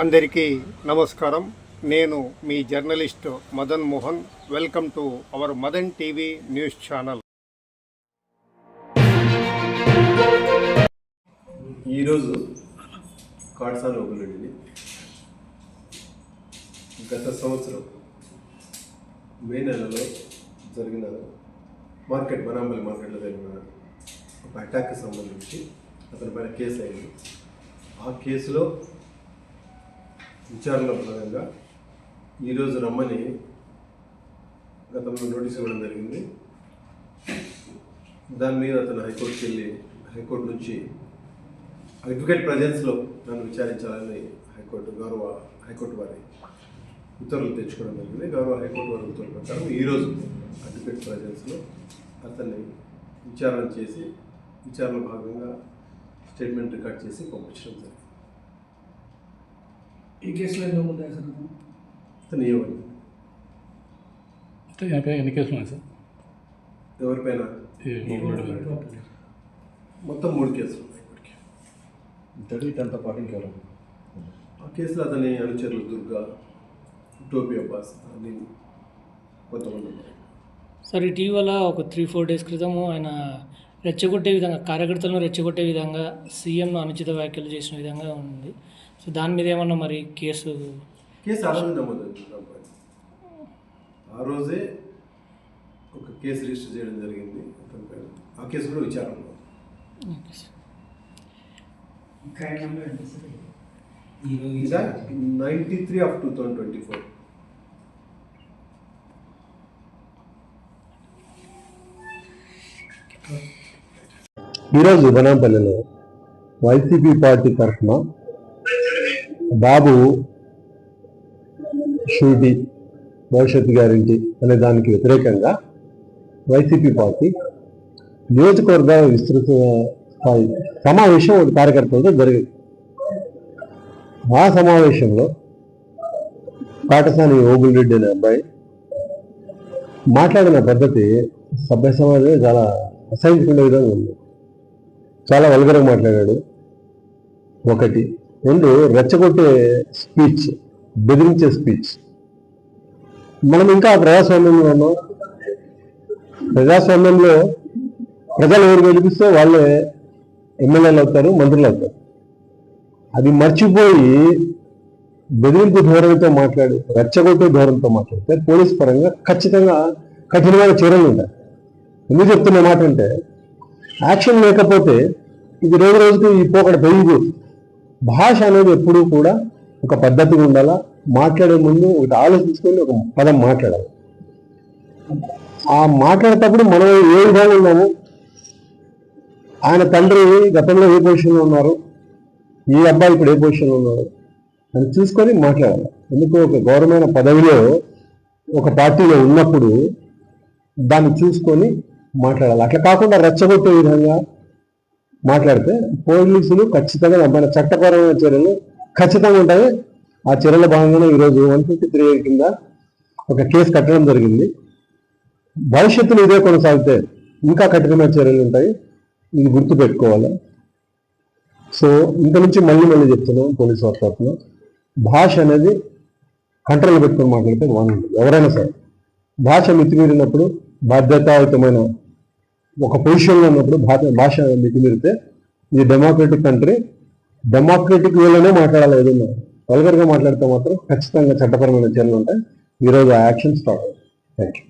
అందరికీ నమస్కారం. నేను మీ journalist Madan Mohan. Welcome to our Madan TV news channel. ఈరోజు కాట్సాల ఓబులరెడ్డిని గత సంవత్సరం మే నెలలో జరిగిన బనాంపల్లి మార్కెట్లో జరిగిన ఒక అటాక్కి సంబంధించి అతని పైన కేసు అయింది. ఆ కేసులో విచారణలో భాగంగా ఈరోజు రమ్మని గతంలో నోటీస్ ఇవ్వడం జరిగింది. దాని మీద అతను హైకోర్టుకి వెళ్ళి హైకోర్టు నుంచి అడ్వకేట్ ప్రజెన్స్లో నన్ను విచారించాలని గౌరవ హైకోర్టు వారి ఉత్తర్వులు తెచ్చుకోవడం జరిగింది. గౌరవ హైకోర్టు వారి ఉత్తర్వుల ప్రకారం ఈరోజు అడ్వకేట్ ప్రజెన్స్లో అతన్ని విచారణ చేసి విచారణలో భాగంగా స్టేట్మెంట్ రికార్డ్ చేసి పంపించడం జరిగింది. ఈ కేసులో ఎన్నో ఉన్నాయి సార్? అతను ఏమని ఎన్ని కేసులు ఉన్నాయి సార్? ఎవరిపైన? మొత్తం 3 కేసులు ఉన్నాయి ఇప్పటికీ. తనతో పాటు ఇంకెవరు? ఆ కేసులో అతని అనుచరులు దుర్గా, టోపీ అబ్బాస్ అని కొంతమంది ఉన్నారు. సార్ ఇటీవల ఒక 3-4 డేస్ క్రితము ఆయన రెచ్చగొట్టే విధంగా, కార్యకర్తలను రెచ్చగొట్టే విధంగా సీఎంను అనుచిత వ్యాఖ్యలు చేసిన విధంగా ఉంది. సో దాని మీద ఏమన్నా మరి కేసు ఆ రోజు నమోదైంది. ఆ రోజే ఒక కేసు రిజిస్టర్ చేయడం జరిగింది అతని పైన. ఆ కేసు కూడా విచారణలో. ఇంకా 93 of 2024. ఈరోజు బనాంపల్లిలో వైసీపీ పార్టీ తరఫున బాబు షూటీ భవిష్యత్తు గ్యారంటీ అనే దానికి వ్యతిరేకంగా వైసీపీ పార్టీ నియోజకవర్గ విస్తృత స్థాయి సమావేశం ఒక కార్యకర్తలతో జరిగింది. ఆ సమావేశంలో కాటసాని ఓబులరెడ్డి అనే అబ్బాయి మాట్లాడిన పద్ధతి సభ్య సమాజమే చాలా అసహించుకునే విధంగా ఉంది. చాలా వల్గర్గా మాట్లాడాడు. 1, 2 రెచ్చగొట్టే స్పీచ్, బెదిరించే స్పీచ్. మనం ఇంకా ప్రజాస్వామ్యంలో ఉన్నాం. ప్రజాస్వామ్యంలో ప్రజలు ఎవరు గెలిపిస్తే వాళ్ళే ఎమ్మెల్యేలు అవుతారు, మంత్రులు అవుతారు. అది మర్చిపోయి బెదిరింపు ధోరణితో మాట్లాడి, రెచ్చగొట్టే ధోరణితో మాట్లాడితే పోలీస్ పరంగా ఖచ్చితంగా కఠినమైన చర్యలు ఉంటాయి. ఎందుకు చెప్తున్న మాట అంటే, యాక్షన్ లేకపోతే ఇది రోజు రోజుకి ఈ పోకడ పెరిగిపోతుంది. భాష అనేది ఎప్పుడూ కూడా ఒక పద్ధతిగా ఉండాలా. మాట్లాడే ముందు ఒకటి ఆలోచించుకొని ఒక పదం మాట్లాడాలి. ఆ మాట్లాడేటప్పుడు మనం ఏ విధంగా ఉన్నాము, ఆయన తండ్రి గతంలో ఏ పొజిషన్లో ఉన్నారు, ఈ అబ్బాయి ఇప్పుడు ఏ పొజిషన్లో ఉన్నారు అని చూసుకొని మాట్లాడాలి. ఎందుకు ఒక గౌరవమైన పదవిలో ఒక పార్టీలో ఉన్నప్పుడు దాన్ని చూసుకొని మాట్లాడాలి. అట్లా కాకుండా రెచ్చగొట్టే విధంగా మాట్లాడితే పోలీసులు ఖచ్చితంగా దానిపైన చట్టపరమైన చర్యలు ఖచ్చితంగా ఉంటాయి. ఆ చర్యల భాగంగానే ఈరోజు 153 కింద ఒక కేసు కట్టడం జరిగింది. భవిష్యత్తులో ఇదే కొనసాగితే ఇంకా కఠినమైన చర్యలు ఉంటాయి. ఇది గుర్తుపెట్టుకోవాలి. సో ఇంత నుంచి మళ్ళీ చెప్తున్నాం పోలీసు వారి తరఫున, భాష అనేది కంట్రోల్ పెట్టుకొని మాట్లాడితే బాగుంటుంది. ఎవరైనా సరే భాష మితిమీరినప్పుడు, బాధ్యతాయుతమైన ఒక పొజిషన్లో ఉన్నప్పుడు భాష మితిమీరితే, ఇది డెమోక్రటిక్ కంట్రీ, డెమోక్రటిక్ వేలోనే మాట్లాడాలి. ఏదన్నా వల్గర్గా మాట్లాడితే మాత్రం ఖచ్చితంగా చట్టపరమైన చర్యలు ఉంటాయి. ఈరోజు ఆ యాక్షన్ స్టార్ట్. Thank you.